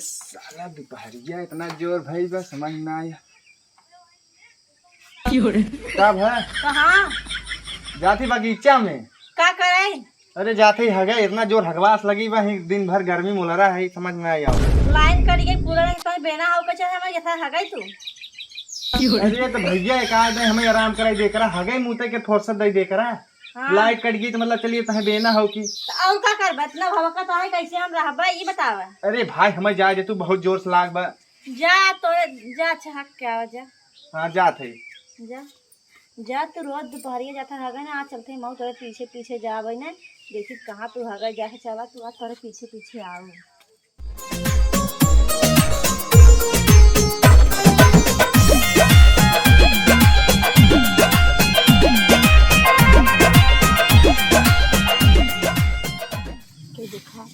साला दोपहरिया इतना जोर भाई बस समझ ना आया। कब है कहाँ जाती बगीचा में का करे? अरे जाते ही हगे इतना जोर हगवास लगी बा दिन भर गर्मी मुलरा है समझ में आया। लाइन करी गई कूलर तो बेना हो के चाहे हमें जैसा हगाई तू। अरे तो भैया एक आध दिन हमें आराम कराई दे करा हगे मुते के फुर्सत दे दे करा। हाँ। लाइट कट गई तो मतलब चलिए तहे बेना हो की तो और का कर इतना भवका तो है कैसे हम रहबा ये बतावा। अरे भाई हमें जा दे तू बहुत जोर से लाग बा। जा तो जा छहक के आवा जा। हाँ जाते जा जा तू रोज दोपहरिया जाता हगा ना आज चलते मऊ तोरे पीछे पीछे जाबे ना देखी कहाँ तू हगा जाके चला तू आज तोरे पीछे पीछे आओ।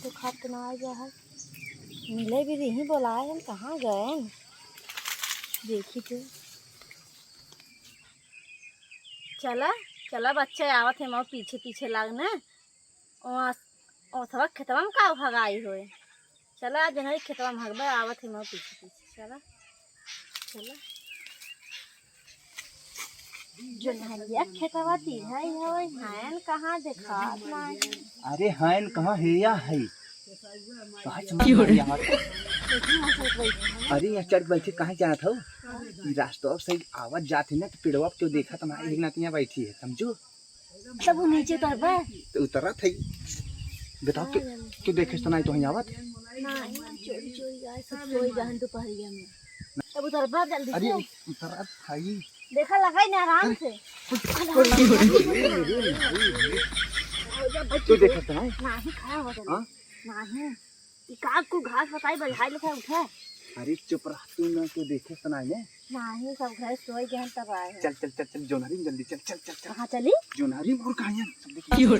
तो खात ना आ जा है मिले भी नहीं बोलाए हम कहाँ गए देखी तो चला चला बच्चे आवत है मऊ पीछे पीछे लागने ओथवा खेतवा में का भगाई होए। चला जनई खेतवा में भगबे आवत है मऊ पीछे पीछे चला चला जनहरिया खेतवा ती है होए हैन कहाँ देखा ना। अरे हैन कहाँ है या है अरे यहाँ चढ़ बैठे कहाँ जात हो रास्ता सही आवाज जाती ना तो पेड़वा क्यों देखा तो ना एक नतिया बैठी है समझो तब वो नीचे उतरबे तो उतरा थी बताओ क्यों देखे तो नहीं तो यहाँ आवत चोरी चोरी आए सब सोई गहन दोपहरिया में तब उतरबे जल्दी अरे से उतरा थाई देखा लगाई ना आराम से क्यों देखा तो नहीं नहीं खड़ा हो जा हाँ नहीं काग को घास बताई बधाई लिखा उठे। अरे चुप रह तू ना क्यों देखे तो नहीं नहीं सब घर सोई गहन तब आए चल चल चल चल जोनारी में जल्दी चल चल चल चल कहाँ चली जोनारी में और कहाँ है सब देखिए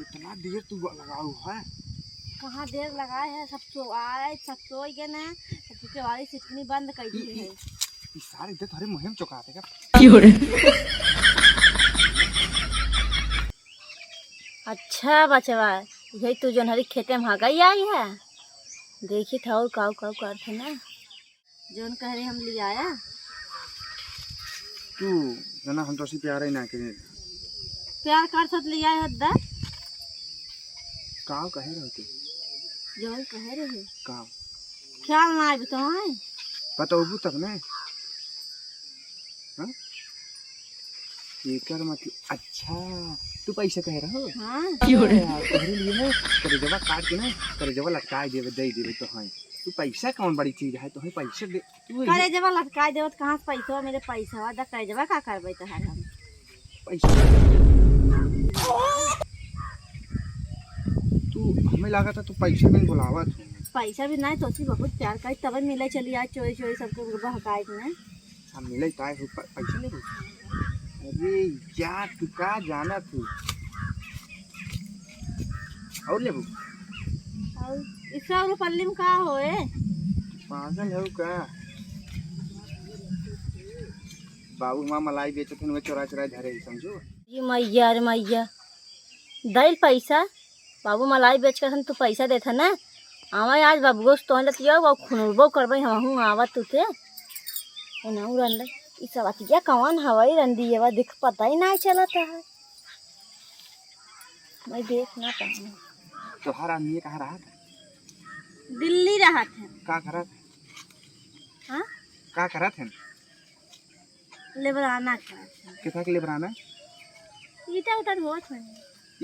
इतना देर तू लगा हुआ है कहाँ देर लगाए है सब सो आए सब सोई गए ना सब के वाली सिटनी बंद कर दी है इस सारे इधर थारे मुहिम चुकाते क्या अच्छा बचवा यही तू जोनहरी खेते में हगाई आई है देखी था और काऊ काऊ करते ना जोन कह रहे हम ले आया तू जना हम तो सी प्यार ही ना के प्यार कर सत ले आए हद्दा काव कहे रहो तू जोन कह रहे काव ख्याल ना आए तो है पता होबू तब ना हाँ ये कर मतलब अच्छा तू पैसा कह रहा हो हाँ तोहरे लिए ना तेरे जवा काट के ना तेरे जवा लटका देवे दे देवे तो है तू पैसा कौन बड़ी चीज है तो है पैसे दे तू करे जब लटका देवत कहाँ से पैसा मेरे पैसा दा करे जब का करबे तो है हम पैसा तू हमें लगा था तू पैसे में बुलावा तू पैसा भी नहीं तो सी बहुत प्यार कर तब मिले चली आज चोरी चोरी सबको बहकाई ने हम मिले ताए हो पैसे ले अरे क्या तू का जाना तू और ले और इसका और पल्ली में का होए पागल हो का बाबू माँ मलाई बेचे थे चोरा चोरा धरे समझो ये मैया अरे मैया दल पैसा बाबू मलाई बेच कर तू पैसा देता ना आवा आज बाबू तो लतिया खुनबो करबे हम आवा तुते ना रंड ई सब अतिया कौन हवाई रंदियवा दिख पता ही नहीं चलता है मैं देख ना पाऊँ तोहरा आदमी कहाँ रहा था दिल्ली रहा था का करा हाँ का करा थे लेबराना का कितना के लिए बनाना ईटा उटा धोत है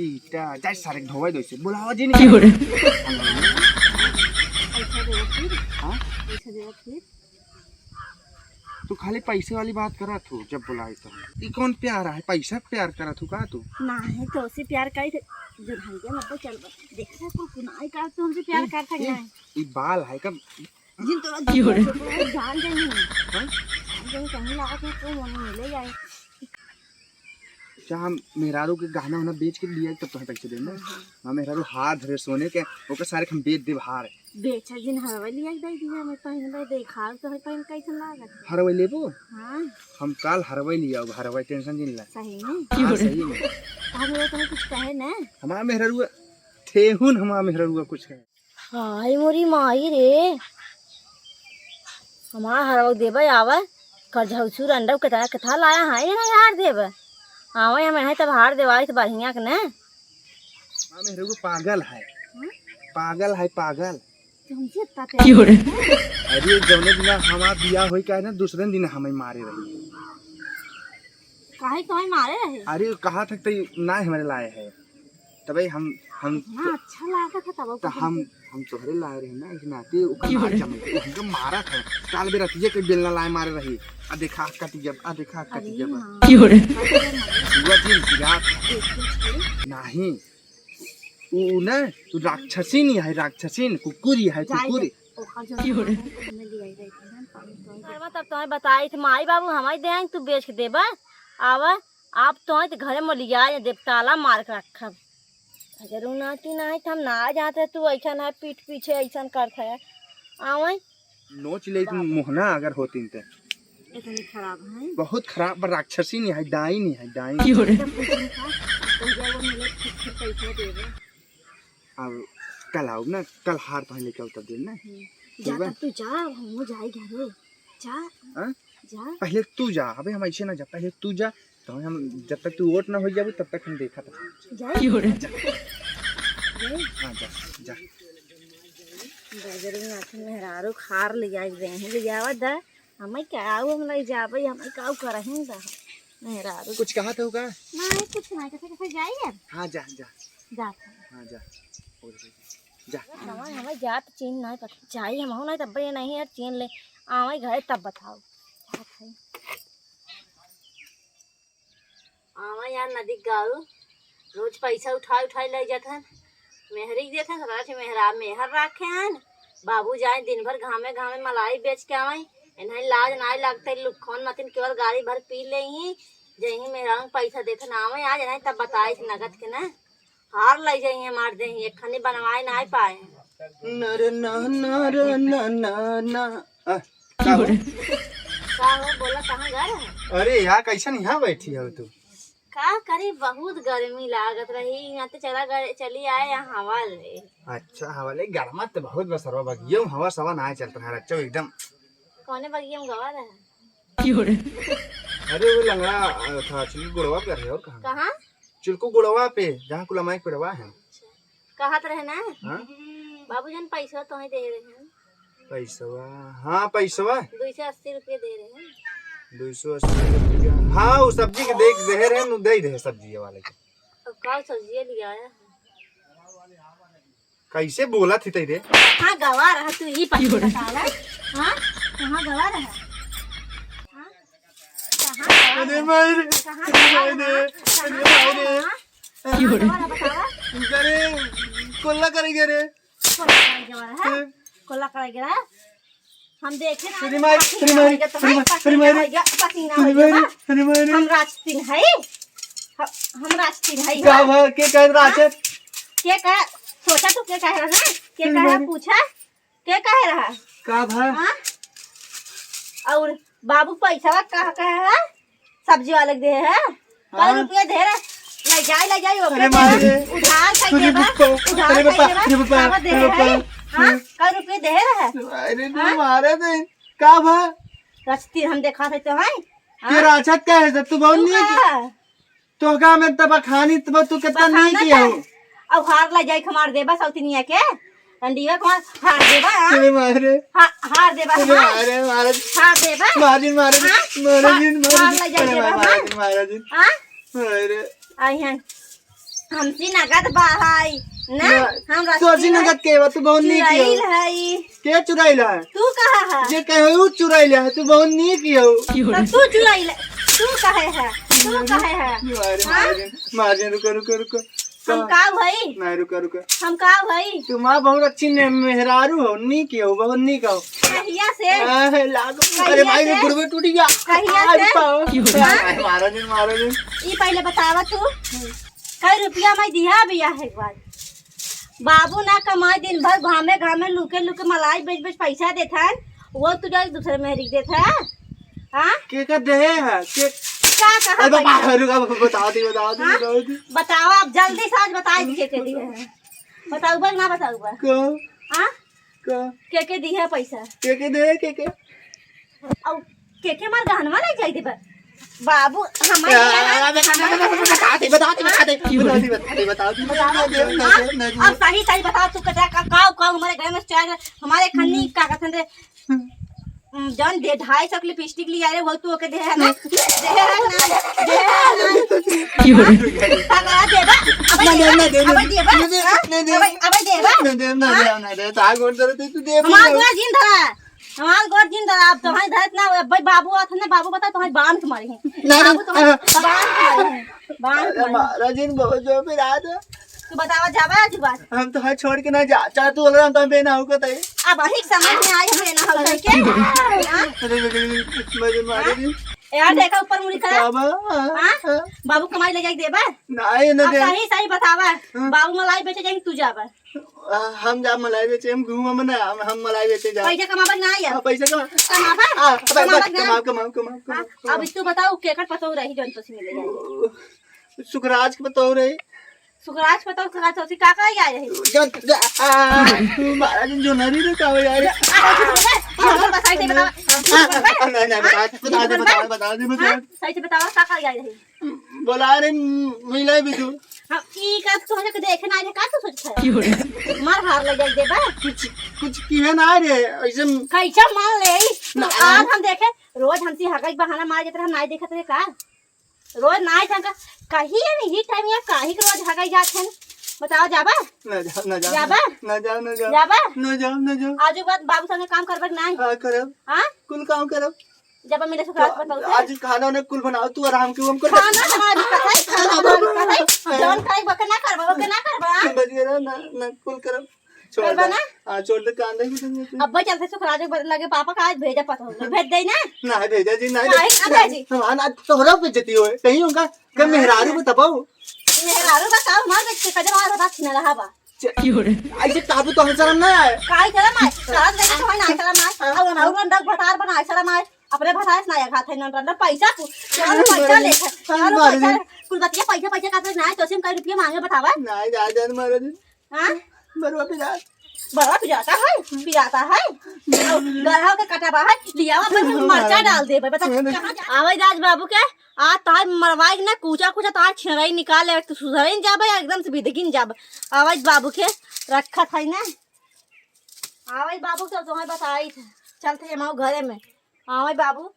ईटा जाय सारे धोवे दो से बुलावा जी नहीं पैसा दे फिर हाँ पैसा दे फिर तू खाली पैसे वाली बात करा तू जब बुलाए तो ये कौन प्यार है पैसा प्यार करा तू का तू नहीं तो उसे प्यार करी थे जो भाई के मतलब चल देख रहा को कुनाई का तो हमसे प्यार करता है ये बाल है कब जिन तो जान जाए नहीं हां जो कहीं लगा तो मन मिले जाए चाहे हम मेहरारू के गहना उहना बेच के लिया तब तो पैसे देना। हाँ मेहरारू हाथ धरे सोने के ओकर सारे हम बेच दे हार। बेचा दिन हरवा लिया दे दिया मैं पहन ले देखा तो है पहन कैसन लागत। हरवई लेबो? हां हम काल हरवई लिया हरवई टेंशन नहीं ला। सही में? हाँ, सही में। तो कुछ कहे ना हमारा मेहरारू ठेहुन हमारा मेहरारू कुछ है। हाय मोरी माई रे हमारा हरवा देबे आवे करझौसुर अंडा कथा कथा लाया है ना यार देबे आवे हमें है तब हार देवाई तो बढ़िया के ना। हमारा मेहरारू पागल है। पागल है पागल। तुमसे पता अरे जौने दिन हमारा बियाह होई का ना दूसरे दिन हमें मारे रही। काहे काहे मारे रहे? अरे कहा तक तो ना हमारे लाए है तब हम हाँ अच्छा लगा था तब तो हम तोहरे लाए रहे ना इस नाते ओकर जमे हमको मारा था काल बे रतिये के बेलना लाए मारे रही आ देखा कटी जब की हो रे हुआ दिन रात नहीं उ ना तू राक्षसी नहीं है राक्षसी कुकुरी है कुकुरी की हो रे। तब तो बताई थे माई बाबू हमारे दे तू बेच के देबा आवा आप तो घरे में लिया देव ताला मार के रखब अगर उनाती ना है हम ना जाते तू ऐसा ना पीठ पीछे ऐसा करता है आवे नोच ले तू मोहना अगर होती तो इतनी खराब है बहुत खराब राक्षसी नहीं है डाई नहीं है डाई की हो रे। अब कल आओ ना कल हार पहन लेके आओ तब देना जा तू जा हम जाए घरे जा हां जा पहले तू जा अबे हम ऐसे ना जा पहले तू जा तो हम जब तक तू वोट ना हो जाबू तब तक हम देखा था की हो रे। हां जा जा बाजार में आखिर मेहरारू खार ले जाए दे हैं ले जावा दा हमें क्या आऊ हम ले जाबे हमें काऊ करहिं दा मेहरारू कुछ कहा था होगा नहीं कुछ नहीं कैसे जाइए। हां जा जा जा हां जा जा हमें जात चीन नहीं पता चाहिए हम नहीं तब ये नहीं यार चीन ले आवे घरे तब बताओ आवा यार नदी गाँव रोज पैसा उठाई ले जाते हैं मेहरी देते हैं रात मेहरा मेहर रखे हैं बाबू जाए दिन भर घामे घामे मलाई बेच के आवे इन्हें लाज ना लगते लुखन मतिन केवल गाड़ी भर पी ले ही जही मेहरा पैसा देते ना आवे आज नहीं तब बताए नगद के ना हार ले जाइए मार दे एक खनी बनवाए ना पाए नर ना नर ना ना ना क्या हो बोला कहाँ गए? अरे यार कैसा यहाँ बैठी हो तू? का करी बहुत गर्मी लागत रही यहाँ तो चली आए यहाँ हवा ले। अच्छा हवा ले गर्मा तो बहुत बसरवा बगियो हवा सवा ना चलता है अच्छा एकदम कौने बगिया में गवा रहा की हो रे। अरे वो लंगड़ा था चिल्कू गुड़वा पे रहे और कहाँ चिल्कू गुड़वा पे जहाँ कुला माइक पेड़वा है कहा तो रहना बाबू जन पैसा तो दे रहे हैं पैसवा। हाँ पैसवा 280 रुपये दे रहे हैं 280 रुपया। हाँ वो सब्जी के देख दे रहे हैं दे दे सब्जी वाले के कल सब्जी लिया है कैसे बोला थी तेरे हाँ गवा रहा तू ही बता हाँ कहाँ गवा रहा अरे मारे कोल्ला करेंगे रे कोल्ला करेंगे हम देखे हम राजतीन है के कह राजत के कह सोचा तू के कह रहा है के कह रहा पूछा के कह रहा का भा और बाबू पैसा कहा कह है सब्जी वाले दे है कई रुपया दे रहा ले जाए उधार कर देबा उधार दे रहा हां कई रुपया दे रहा है अरे तू मारे दे का भा रस्ती हम देखा थे तो है के राजत का है तू बहुत नहीं तो का मैं तब खानी तब तू कितना नहीं किया अब हार ले जाए खमार देबा सौतिनिया के अंडीवा खमार हार देबा अरे मारे हार देबा अरे मारे हार देबा मारिन मारे हार ले जाए देबा मारे हां अरे आइहन हमसी नगद बाहाई ना हम सोची नगद के तू बहुत नहीं किया है के चुराइला तू कहा है जे कहू चुराइला है तू बहुत नहीं किया तू चुराइला तू कहे है मारे रुको रुको रुको हम का भाई नहीं रुका रुका हम का भाई तुम्हारा बहुत अच्छी मेहरारू हो नी के हो बहुत नी का हो कहिया से अरे भाई रे गुड़वे टूट गया मारो दिन ई पहले बतावा तू कई रुपया मैं दिया भैया एक बार बाबू ना कमाए दिन भर घामे घामे लुके लुके मलाई बेच बेच पैसा देता है वो तुझे दूसरे में रिक देता है हाँ के का दे है के क्या कहा रुका बता दी बताओ आप जल्दी से आज बता दी के लिए बताऊ बा ना बताऊ बा को हाँ को के दी है पैसा के दे के और के मार गहनवा नहीं चाहिए बा बाबू हमारे अब सही सही बताओ तू कटा का हमारे घर में चाय हमारे खन्नी का कहते रे जन दे 250 लिपस्टिक लिया रे वो तू के दे है ना दे है ना दे बा हमार गोर जिन धरा अब तुम्हारी धरत ना भाई बाबू आथ ना बाबू बता तुम्हारी बांध मारी है बाबू तुम्हारी बांध हमारा जिन बहुत जो पे रात तू बतावा जावा आज बात हम तो छोड़ के ना जा चाह तू बोल रहा हम तो बेना हो को तय अब ही समझ में आई है ना हो के यार देखा ऊपर मुड़ी करा हां बाबू कमाई ले जाई देबा नहीं ना दे सही सही बतावा बाबू मलाई बेचे जाई तू जाबा हम जा मलाई बेचे हम घूम ना हम मलाई बेचे जा पैसा कमाबा ना यार पैसा कमा अब तू बताओ केकर पतो रही जन तो मिले जाए सुखराज के बताओ रे सुखराज पतो सुखराज तो काका ही आ रही जन महाराज जो नरी रे का यार बताई दे बताओ नहीं बता दे सही से बताओ काका ही आ रही बोला रे मिले भी तू हां ई का तो के देखे ना रे का तो सोच है मार हार ले जाई देबा कुछ की है ना रे ऐसे कैसा मान ले आज हम देखे रोज हमसी हगई बहाना मार देते हम नहीं देखत रे का रोज नहीं था कहीं नहीं ही टाइम या काहे के रोज हगई जात हैं बताओ जाबा ना जा जाबा ना जा जाबा आजू बात बाबू संगे काम करबे नहीं हां करब हां कुल काम करब जब मेरे सुखराज बताओ आज खाना ने कुल बनाओ तू आराम के हम कर खाना हमारी कथाई जौन खाई बके ना करबा बच गया ना कुल करब छोड़ दे हां छोड़ दे कांदे भी अब चलते सुखराज लगे पापा का आज भेजा पता भेज दे ना भेजा जी नहीं भेजी हम तोहरा बेइज्जती होए कहीं होगा के मेहरारू बताओ मेहरारू का काम मार के कदे मार बता छिना रहा बा ऐसे ताबू तो शर्म ना आए काय शरम आए साथ देखे तो ना शरम आए और ना रंडक भटार बना शरम आए अपने भटार ना या खाते न रंडक पैसा पैसा ले कुल बतिया पैसा का ना तो सिम कई रुपया मांगे बतावा नहीं जा जान महाराज हां बरवा पे जा बड़ा पिजाता है गरहा के कटाबा है लिया मरचा डाल दे बता आवे राज बाबू के आ तार मरवाई ना कुचा तार छिनराई निकाल ले सुधरइन जाबे एकदम से बिदगिन जाब आवाज बाबू के रखा था ना आवाज बाबू के तुम्हें बताई चलते हम घरे में आवाज बाबू